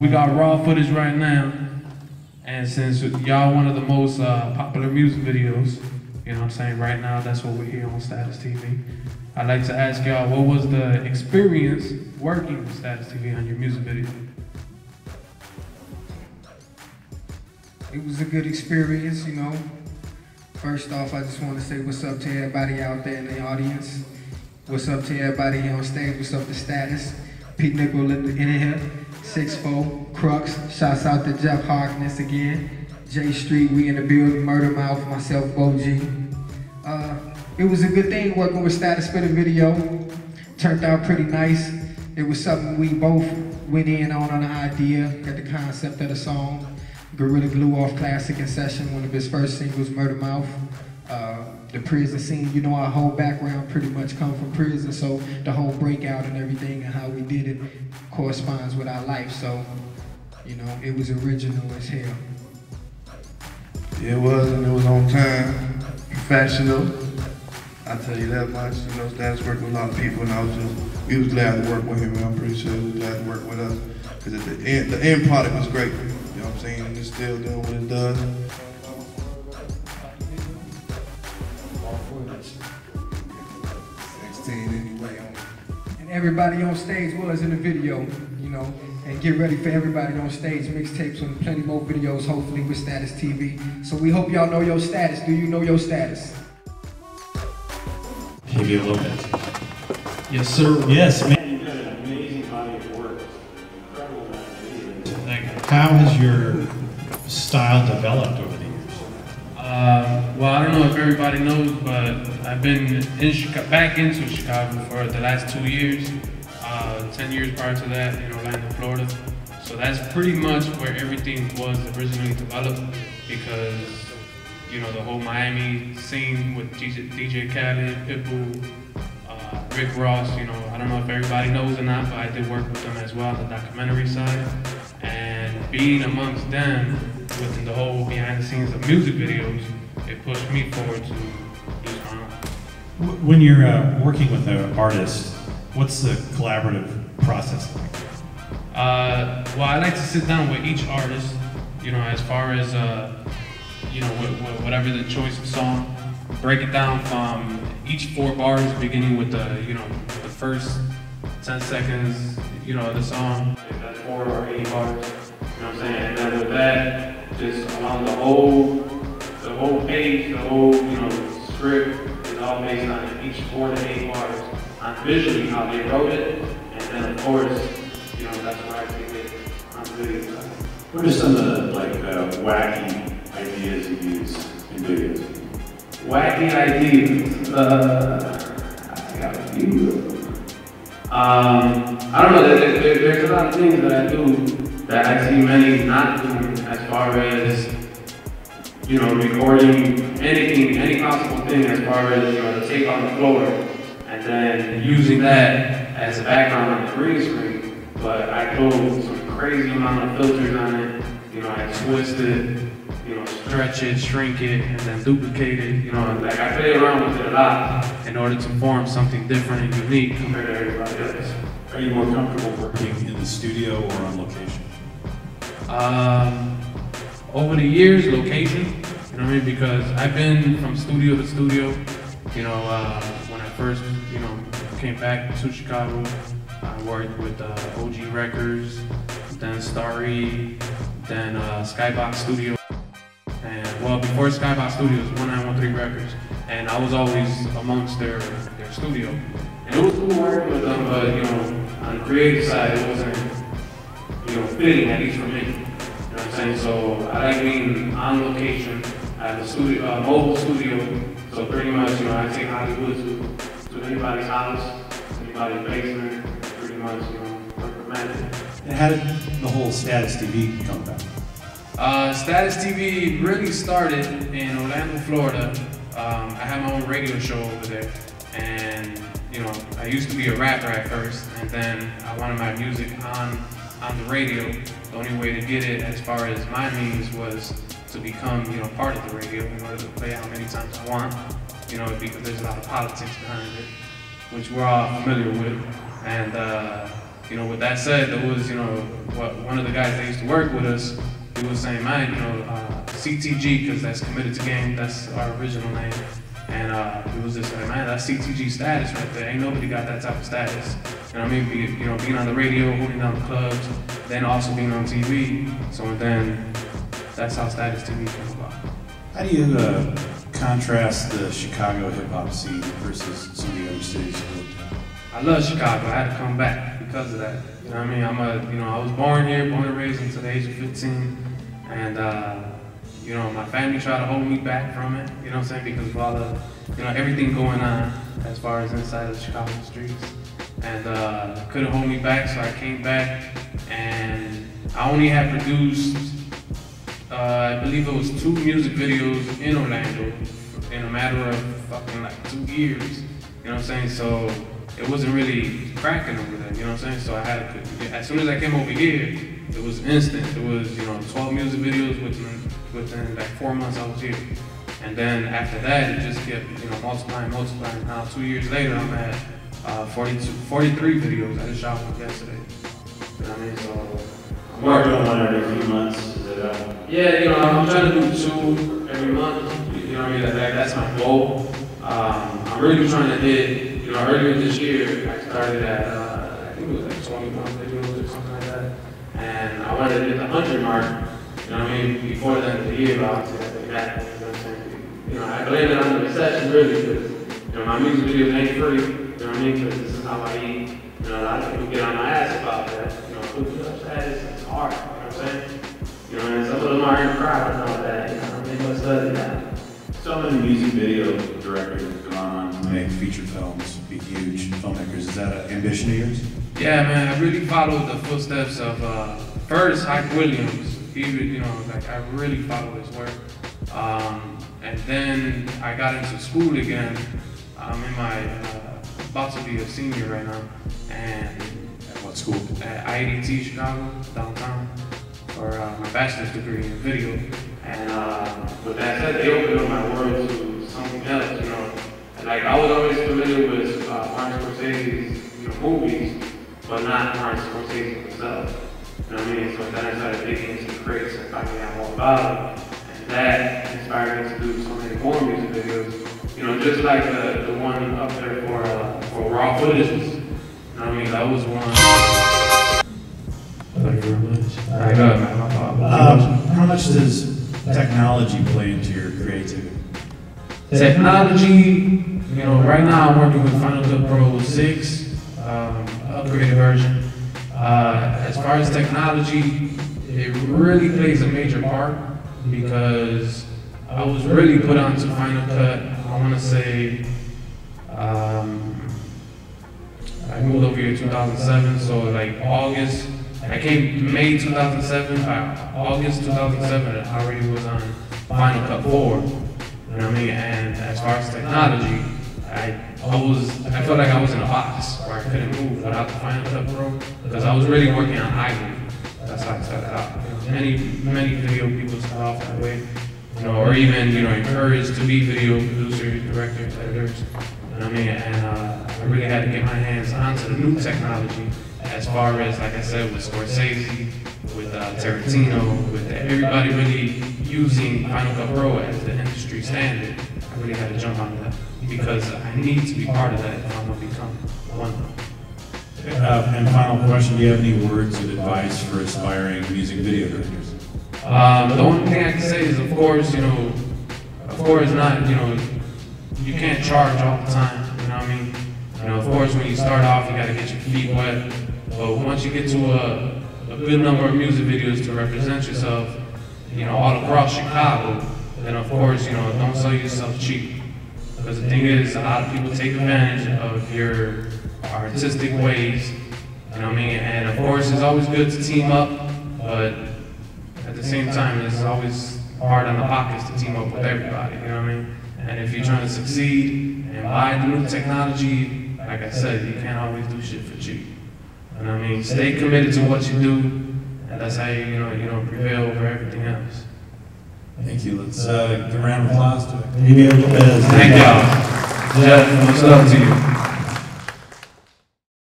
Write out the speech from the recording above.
We got raw footage right now, and since y'all one of the most popular music videos, you know what I'm saying, right now that's what we're here on Status TV. I'd like to ask y'all, what was the experience working with Status TV on your music video? It was a good experience, you know. First off, I just want to say what's up to everybody out there in the audience. What's up to everybody here on stage, what's up to Status. Pete Nickel in here. 6'4", Crux, shouts out to Jeff Harkness again. J Street, we in the building, Murder Mouth, myself, Bo G. It was a good thing working with Status for the video. Turned out pretty nice. It was something we both went in on the idea, got the concept of the song. Gorilla Glue off Classic in Session, one of his first singles, Murder Mouth. The prison scene, you know, our whole background pretty much come from prison, so the whole breakout and everything and how we did it corresponds with our life, so, you know, it was original as hell. Yeah, it was, and it was on time, professional. I'll tell you that much. You know, Status worked with a lot of people, and we was glad to work with him, and I'm pretty sure he was glad to work with us, because at the end product was great. You know what I'm saying? And it's still doing what it does. 16 anyway. And everybody on stage was in the video, you know, and get ready for everybody on stage, mixtapes and plenty more videos, hopefully with Status TV. So we hope y'all know your status. Do you know your status? Octavio Lopez. Yes, sir. Yes, man. You've got an amazing body of work. Incredible amount of video. Thank you. How has your style developed over the years? Well, I don't know if everybody knows, but I've been back into Chicago for the last 2 years. 10 years prior to that in Orlando, Florida. So that's pretty much where everything was originally developed, because, you know, the whole Miami scene with DJ Khaled, Pitbull, Rick Ross, you know, I don't know if everybody knows or not, but I did work with them as well on the documentary side. And being amongst them, within the whole behind the scenes of music videos, it pushed me forward to do my own. When you're working with an artist, what's the collaborative process like? Well, I like to sit down with each artist, you know, as far as, you know, whatever the choice of song, break it down from each 4 bars, beginning with the, you know, the first 10 seconds, you know, of the song. If that's 4 or 8 bars, you know what I'm saying? And then with that, just along the whole page, the whole, you know, script is all based on each 4 to 8 bars, on visually how they wrote it, and then of course, you know, that's where I take it on the video side. What are some of the wacky ideas you use in videos? Wacky ideas. I got a few. I don't know. There's a lot of things that I do that I see many not doing, as far as, you know, recording anything, any possible thing, as far as, you know, the take on the floor, and then using that as a background on the green screen. But I throw some crazy amount of filters on it. You know, I twist it, you know, stretch it, shrink it, and then duplicate it. You know, like I play around with it a lot in order to form something different and unique compared to everybody else. Are you more comfortable working In the studio or on location? Over the years, location, you know what I mean? Because I've been from studio to studio. You know, when I first, you know, came back to Chicago, I worked with OG Records, then Starry, then Skybox Studio. And well, before Skybox Studios, 1913 Records. And I was always amongst their studio. And it was cool working with them, but, you know, on the creative side, it wasn't, you know, fitting, at least for me. You know what I'm saying? So I like being on location at the studio, mobile studio. So pretty much, you know, I take Hollywood to anybody's house, anybody's basement, pretty much, you know, work with magic. And how did the whole Status TV come about? Status TV really started in Orlando, Florida. I had my own radio show over there, and you know, I used to be a rapper at first, and then I wanted my music on the radio. The only way to get it, as far as my means, was to become, you know, part of the radio in order to play how many times I want. You know, because there's a lot of politics behind it, which we're all familiar with, and you know, with that said, there was, you know, when one of the guys that used to work with us, he was saying, man, CTG, because that's committed to game, that's our original name. And he was just saying, man, that's CTG status right there. Ain't nobody got that type of status. You know what I mean? Being on the radio, holding down the clubs, then also being on TV. So then that's how Status TV came about. How do you contrast the Chicago hip hop scene versus some of the other cities you lived in? I love Chicago. I had to come back because of that. You know what I mean? I was born here, born and raised until the age of 15, and my family tried to hold me back from it. You know what I'm saying? Because of all the, everything going on as far as inside of the Chicago streets, and couldn't hold me back, so I came back, and I only had produced, I believe it was 2 music videos in Orlando in a matter of fucking like 2 years. You know what I'm saying? So it wasn't really cracking over there, you know what I'm saying? So I had to, as soon as I came over here, it was instant. It was, 12 music videos within like 4 months I was here. And then after that, it just kept, multiplying. Now 2 years later, I'm at 43 videos. I just shot one yesterday. You know what I mean? So I'm working on one every few months. Is it yeah, I'm trying to do 2 every month. You know what I mean? That's my goal. I'm really trying to hit. Earlier this year, I started at, I think it was like 21 videos or something like that. And I wanted to hit the 100 mark, you know what I mean, before the end of the year, but obviously that didn't happen, you know what I'm saying? I blame it on the recession, really, because, my music videos ain't free, you know what I mean, because this is how I eat. A lot of people get on my ass about that, who up status, it's hard, you know what I'm saying? And some of them are in the crowd and all that, they must study that. So many music video directors have gone on To make feature films, be huge filmmakers. Is that an ambition of yours? Yeah, man, I really followed the footsteps of first Hype Williams. I really followed his work. And then I got into school again. I'm in my about to be a senior right now, and At what school? at IADT Chicago downtown for my bachelor's degree in video. And with that said, they opened up my world to something else, And I was always familiar with Martin Scorsese's movies, but not Martin Scorsese himself. You know what I mean? So then I started digging into the crates and finding out more about it. And that inspired me to do so many more music videos. Just like the one up there for raw footages. You know what I mean? That was one. Thank you very much. All right, go ahead, man. My fault. How much does technology play into your creativity? Technology, right now I'm working with Final Cut Pro 6, upgraded version. As far as technology, it really plays a major part because I was really put onto Final Cut, I want to say, I moved over here in 2007, so like August, I came May 2007, August 2007, I already was on Final Cut 4. You know what I mean? And as far as technology, I felt like I was in a box where I couldn't move without the Final Cut Pro because I was really working on iMovie. That's how I started out. Many video people start off that way, or even encouraged to be video producers, directors, editors. You know what I mean? And I really had to get my hands onto the new technology. As far as, like I said, with Scorsese, with Tarantino, with everybody really using Final Cut Pro as the industry standard, I really had to jump on that because I need to be part of that if I'm going to become one. And final question, do you have any words of advice for aspiring music video directors? The only thing I can say is, of course, not, you can't charge all the time, you know what I mean? Of course, when you start off, you got to get your feet wet. But once you get to a good number of music videos to represent yourself, all across Chicago, then of course, don't sell yourself cheap. Because the thing is, a lot of people take advantage of your artistic ways, you know what I mean? And of course, it's always good to team up, but at the same time, it's always hard on the pockets to team up with everybody, you know what I mean? And if you're trying to succeed and buy the new technology, like I said, you can't always do shit for cheap. You know what I mean? Stay committed to what you do, and that's how you prevail over everything else. Thank you. Let's give a round of applause to Octavio Lopez. Thank y'all. Jeff, much love to you.